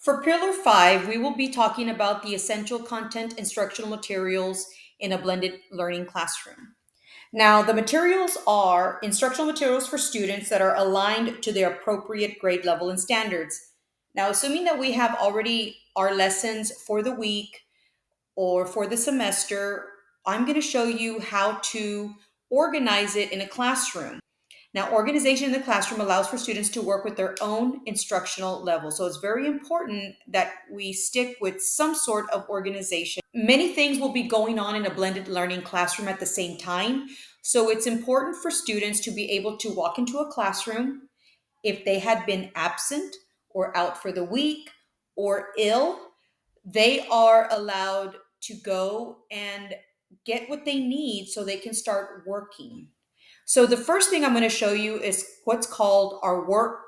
For Pillar 5, we will be talking about the essential content instructional materials in a blended learning classroom. Now, the materials are instructional materials for students that are aligned to their appropriate grade level and standards. Now, assuming that we have already our lessons for the week or for the semester, I'm going to show you how to organize it in a classroom. Now, organization in the classroom allows for students to work with their own instructional level. So it's very important that we stick with some sort of organization. Many things will be going on in a blended learning classroom at the same time. So it's important for students to be able to walk into a classroom if they had been absent or out for the week or ill. They are allowed to go and get what they need so they can start working. So the first thing I'm going to show you is what's called our work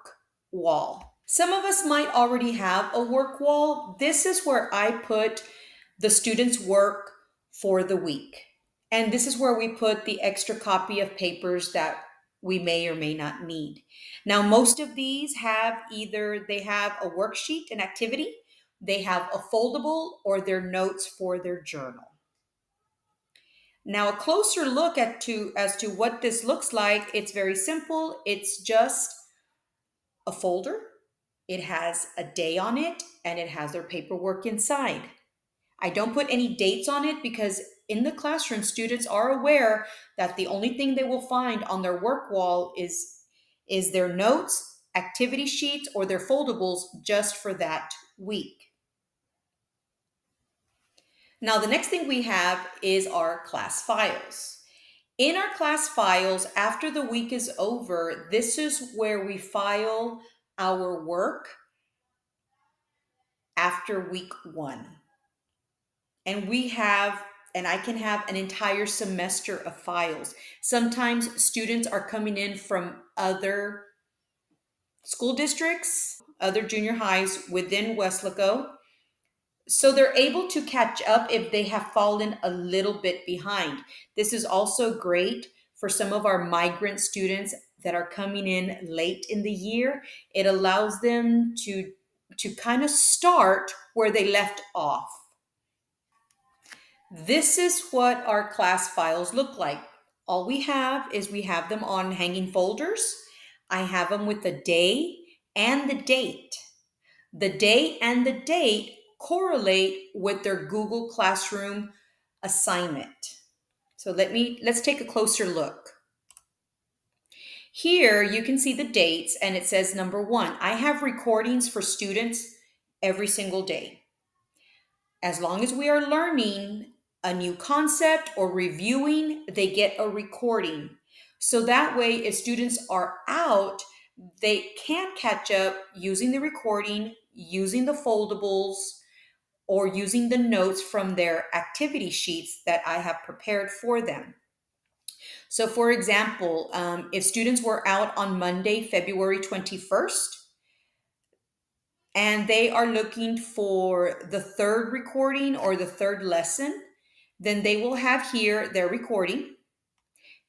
wall. Some of us might already have a work wall. This is where I put the students' work for the week. And this is where we put the extra copy of papers that we may or may not need. Now, most of these have either they have a worksheet, an activity, they have a foldable, or their notes for their journal. Now, a closer look as to what this looks like, it's very simple. It's just a folder. It has a day on it and it has their paperwork inside. I don't put any dates on it because in the classroom, students are aware that the only thing they will find on their work wall is their notes, activity sheets, or their foldables just for that week. Now, the next thing we have is our class files. In our class files, after the week is over, this is where we file our work after week 1. And I can have an entire semester of files. Sometimes students are coming in from other school districts, other junior highs within Weslaco. So they're able to catch up if they have fallen a little bit behind. This is also great for some of our migrant students that are coming in late in the year. It allows them to kind of start where they left off. This is what our class files look like. All we have is we have them on hanging folders. I have them with the day and the date. The day and the date correlate with their Google Classroom assignment. So let's take a closer look. Here you can see the dates and it says number 1. I have recordings for students every single day. As long as we are learning a new concept or reviewing, they get a recording. So that way, if students are out, they can catch up using the recording, using the foldables, or using the notes from their activity sheets that I have prepared for them. So for example, if students were out on Monday, February 21st, and they are looking for the third recording or the third lesson, then they will have here their recording.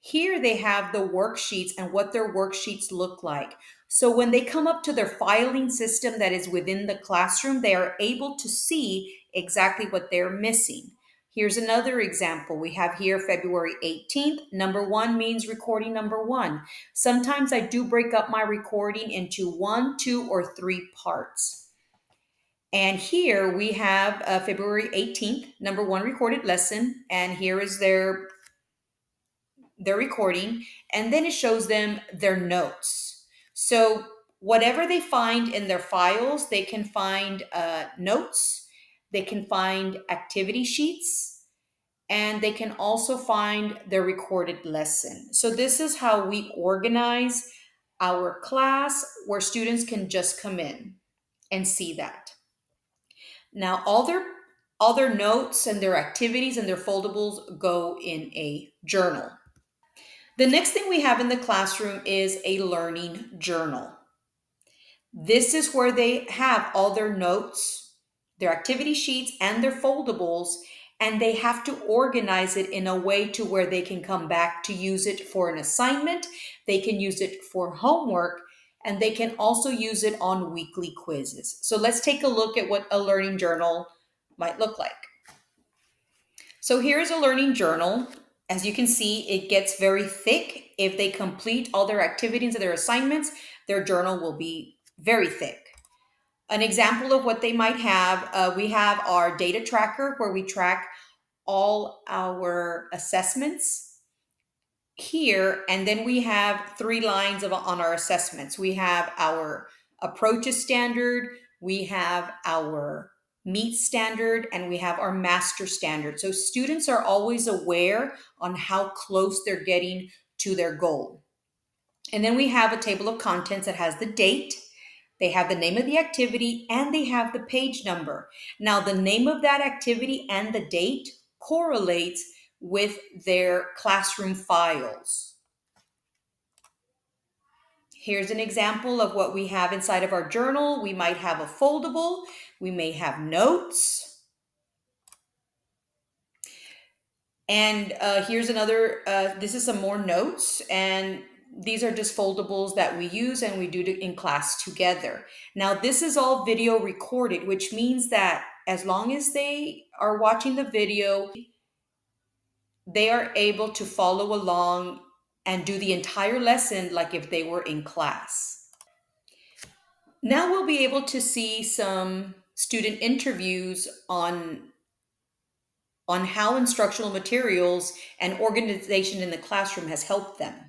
Here they have the worksheets and what their worksheets look like. So when they come up to their filing system that is within the classroom, they are able to see exactly what they're missing. Here's another example. We have here February 18th. Number 1 means recording number 1. Sometimes I do break up my recording into 1, 2, or 3 parts. And here we have February 18th, number 1 recorded lesson. And here is their recording. And then it shows them their notes. So whatever they find in their files, they can find notes. They can find activity sheets, and they can also find their recorded lesson. So this is how we organize our class where students can just come in and see that. Now, all their notes and their activities and their foldables go in a journal. The next thing we have in the classroom is a learning journal. This is where they have all their notes, their activity sheets, and their foldables, and they have to organize it in a way to where they can come back to use it for an assignment, they can use it for homework, and they can also use it on weekly quizzes. So let's take a look at what a learning journal might look like. So here's a learning journal. As you can see, it gets very thick. If they complete all their activities and their assignments, their journal will be very thick. An example of what they might have, we have our data tracker where we track all our assessments here, and then we have three lines on our assessments. We have our approaches standard, we have our meet standard, and we have our master standard. So students are always aware on how close they're getting to their goal. And then we have a table of contents that has the date, they have the name of the activity, and they have the page number. Now, the name of that activity and the date correlates with their classroom files. Here's an example of what we have inside of our journal. We might have a foldable, we may have notes. And here's another, this is some more notes, and these are just foldables that we use and we do in class together. Now, this is all video recorded, which means that as long as they are watching the video, they are able to follow along and do the entire lesson like if they were in class. Now we'll be able to see some student interviews on how instructional materials and organization in the classroom has helped them.